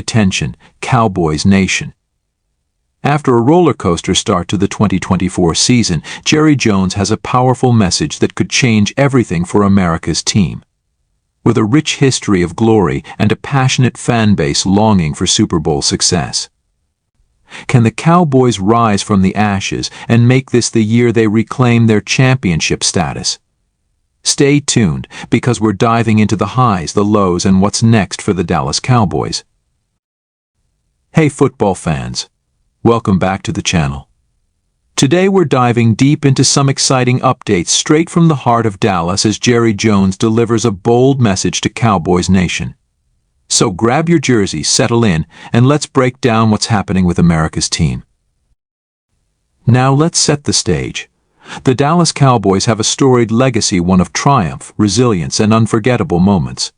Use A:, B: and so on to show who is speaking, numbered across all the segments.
A: Attention, Cowboys Nation. After a roller coaster start to the 2024 season, Jerry Jones has a powerful message that could change everything for America's team. With a rich history of glory and a passionate fan base longing for Super Bowl success. Can the Cowboys rise from the ashes and make this the year they reclaim their championship status? Stay tuned, because we're diving into the highs, the lows, and what's next for the Dallas Cowboys. Hey football fans, welcome back to the channel. Today we're diving deep into some exciting updates straight from the heart of Dallas as Jerry Jones delivers a bold message to Cowboys Nation. So grab your jerseys, settle in, and let's break down what's happening with America's team. Now let's set the stage. The Dallas Cowboys have a storied legacy, one of triumph, resilience, and unforgettable moments.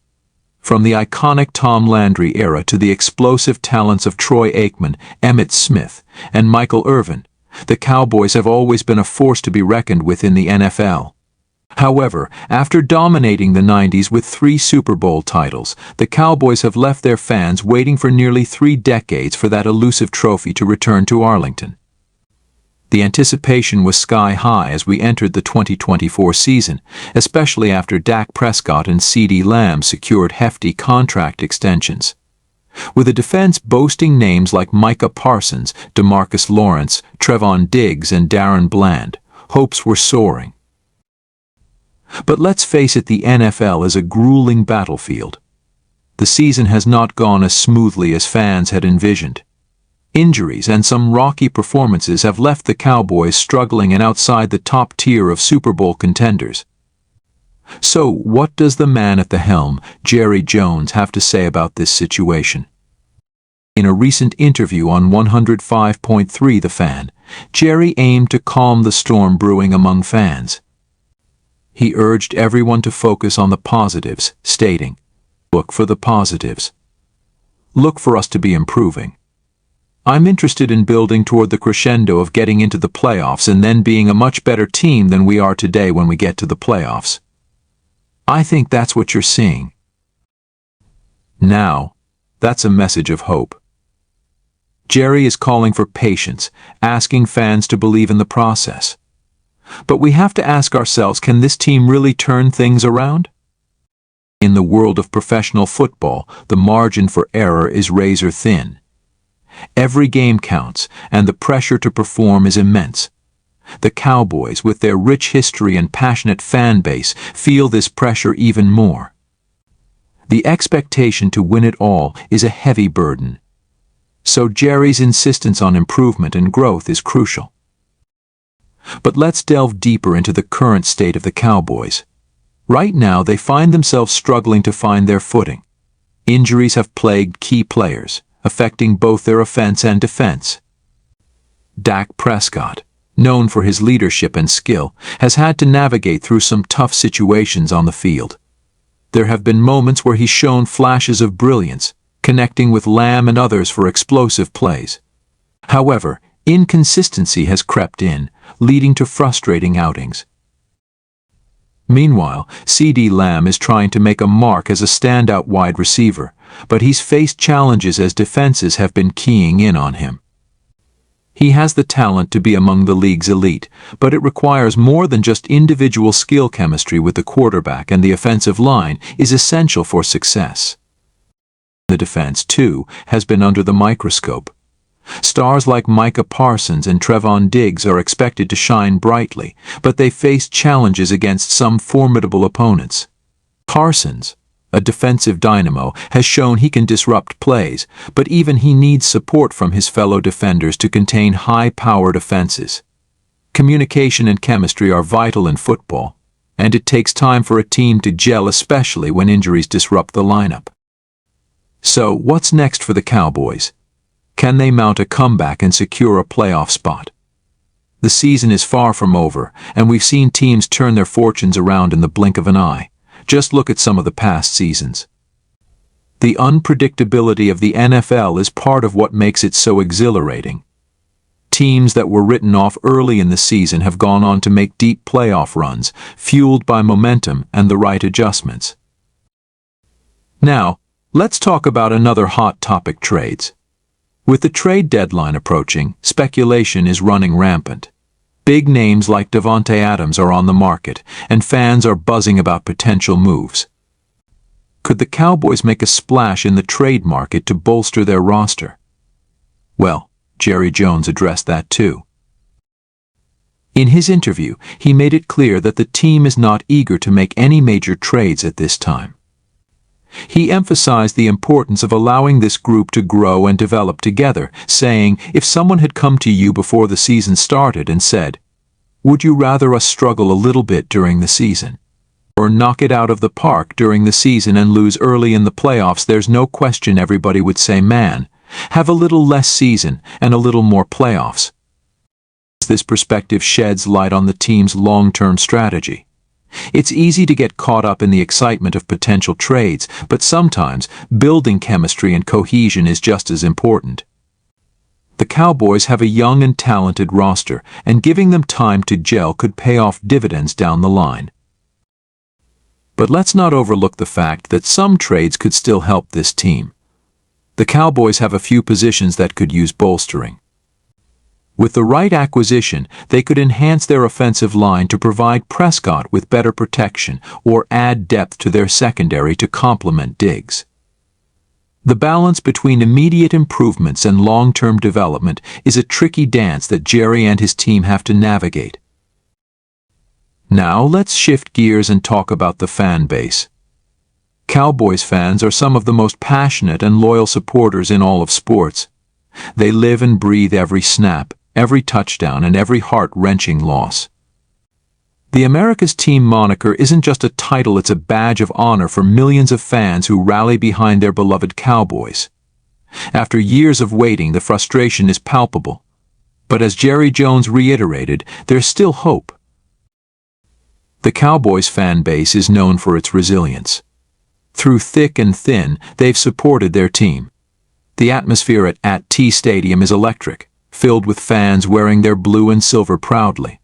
A: From the iconic Tom Landry era to the explosive talents of Troy Aikman, Emmitt Smith, and Michael Irvin, the Cowboys have always been a force to be reckoned with in the NFL. However, after dominating the 90s with 3 Super Bowl titles, the Cowboys have left their fans waiting for nearly 3 decades for that elusive trophy to return to Arlington. The anticipation was sky high as we entered the 2024 season, especially after Dak Prescott and CeeDee Lamb secured hefty contract extensions. With a defense boasting names like Micah Parsons, DeMarcus Lawrence, Trevon Diggs, and Darren Bland, hopes were soaring. But let's face it, the NFL is a grueling battlefield. The season has not gone as smoothly as fans had envisioned. Injuries and some rocky performances have left the Cowboys struggling and outside the top tier of Super Bowl contenders. So, what does the man at the helm, Jerry Jones, have to say about this situation? In a recent interview on 105.3 The Fan, Jerry aimed to calm the storm brewing among fans. He urged everyone to focus on the positives, stating, "Look for the positives. Look for us to be improving. I'm interested in building toward the crescendo of getting into the playoffs and then being a much better team than we are today when we get to the playoffs. I think that's what you're seeing." Now, that's a message of hope. Jerry is calling for patience, asking fans to believe in the process. But we have to ask ourselves, can this team really turn things around? In the world of professional football, the margin for error is razor thin. Every game counts, and the pressure to perform is immense. The Cowboys, with their rich history and passionate fan base, feel this pressure even more. The expectation to win it all is a heavy burden. So Jerry's insistence on improvement and growth is crucial. But let's delve deeper into the current state of the Cowboys. Right now, they find themselves struggling to find their footing. Injuries have plagued key players, affecting both their offense and defense. Dak Prescott, known for his leadership and skill, has had to navigate through some tough situations on the field. There have been moments where he's shown flashes of brilliance, connecting with Lamb and others for explosive plays. However, inconsistency has crept in, leading to frustrating outings. Meanwhile, CeeDee Lamb is trying to make a mark as a standout wide receiver, but he's faced challenges as defenses have been keying in on him. He has the talent to be among the league's elite, but it requires more than just individual skill. Chemistry with the quarterback and the offensive line is essential for success. The defense, too, has been under the microscope. Stars like Micah Parsons and Trevon Diggs are expected to shine brightly, but they face challenges against some formidable opponents. Parsons, a defensive dynamo, has shown he can disrupt plays, but even he needs support from his fellow defenders to contain high-powered offenses. Communication and chemistry are vital in football, and it takes time for a team to gel, especially when injuries disrupt the lineup. So, what's next for the Cowboys? Can they mount a comeback and secure a playoff spot? The season is far from over, and we've seen teams turn their fortunes around in the blink of an eye. Just look at some of the past seasons. The unpredictability of the NFL is part of what makes it so exhilarating. Teams that were written off early in the season have gone on to make deep playoff runs, fueled by momentum and the right adjustments. Now, Let's talk about another hot topic: trades. With the trade deadline approaching, speculation is running rampant. Big names like Davante Adams are on the market, and fans are buzzing about potential moves. Could the Cowboys make a splash in the trade market to bolster their roster? Well, Jerry Jones addressed that too. In his interview, he made it clear that the team is not eager to make any major trades at this time. He emphasized the importance of allowing this group to grow and develop together, saying, if someone had come to you before the season started and said, "Would you rather us struggle a little bit during the season, or knock it out of the park during the season and lose early in the playoffs?" there's no question everybody would say, "Man, have a little less season and a little more playoffs." This perspective sheds light on the team's long-term strategy. It's easy to get caught up in the excitement of potential trades, but sometimes building chemistry and cohesion is just as important. The Cowboys have a young and talented roster, and giving them time to gel could pay off dividends down the line. But let's not overlook the fact that some trades could still help this team. The Cowboys have a few positions that could use bolstering. With the right acquisition, they could enhance their offensive line to provide Prescott with better protection or add depth to their secondary to complement Diggs. The balance between immediate improvements and long-term development is a tricky dance that Jerry and his team have to navigate. Now let's shift gears and talk about the fan base. Cowboys fans are some of the most passionate and loyal supporters in all of sports. They live and breathe every snap, every touchdown, and every heart-wrenching loss. The America's Team moniker isn't just a title, it's a badge of honor for millions of fans who rally behind their beloved Cowboys. After years of waiting, the frustration is palpable. But as Jerry Jones reiterated, there's still hope. The Cowboys fan base is known for its resilience. Through thick and thin, they've supported their team. The atmosphere at T Stadium is electric, filled with fans wearing their blue and silver proudly.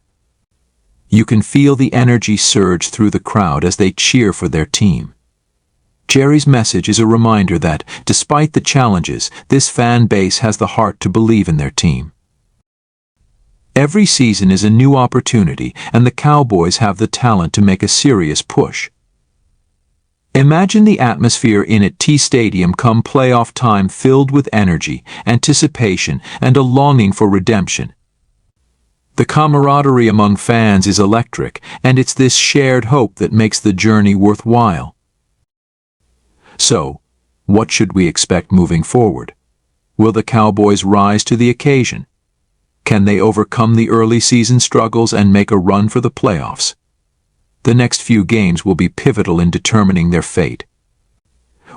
A: You can feel the energy surge through the crowd as they cheer for their team. Jerry's message is a reminder that, despite the challenges, this fan base has the heart to believe in their team. Every season is a new opportunity, and the Cowboys have the talent to make a serious push. Imagine the atmosphere in at T Stadium come playoff time, filled with energy, anticipation, and a longing for redemption. The camaraderie among fans is electric, and it's this shared hope that makes the journey worthwhile. So, what should we expect moving forward? Will the Cowboys rise to the occasion? Can they overcome the early season struggles and make a run for the playoffs? The next few games will be pivotal in determining their fate.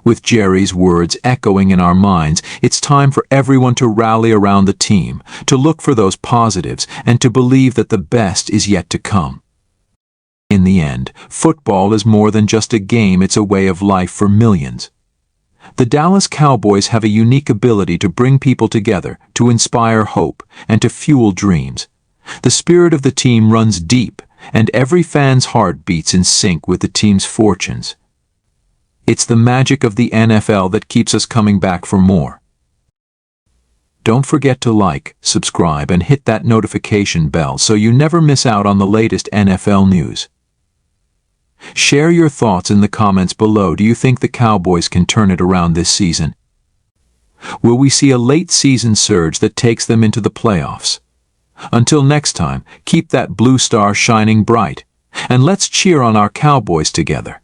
A: With Jerry's words echoing in our minds, it's time for everyone to rally around the team, to look for those positives, and to believe that the best is yet to come. In the end, football is more than just a game, it's a way of life for millions. The Dallas Cowboys have a unique ability to bring people together, to inspire hope, and to fuel dreams. The spirit of the team runs deep, and every fan's heart beats in sync with the team's fortunes. It's the magic of the NFL that keeps us coming back for more. Don't forget to like, subscribe, and hit that notification bell so you never miss out on the latest NFL news. Share your thoughts in the comments below. Do you think the Cowboys can turn it around this season? Will we see a late season surge that takes them into the playoffs? Until next time, keep that blue star shining bright, and let's cheer on our Cowboys together.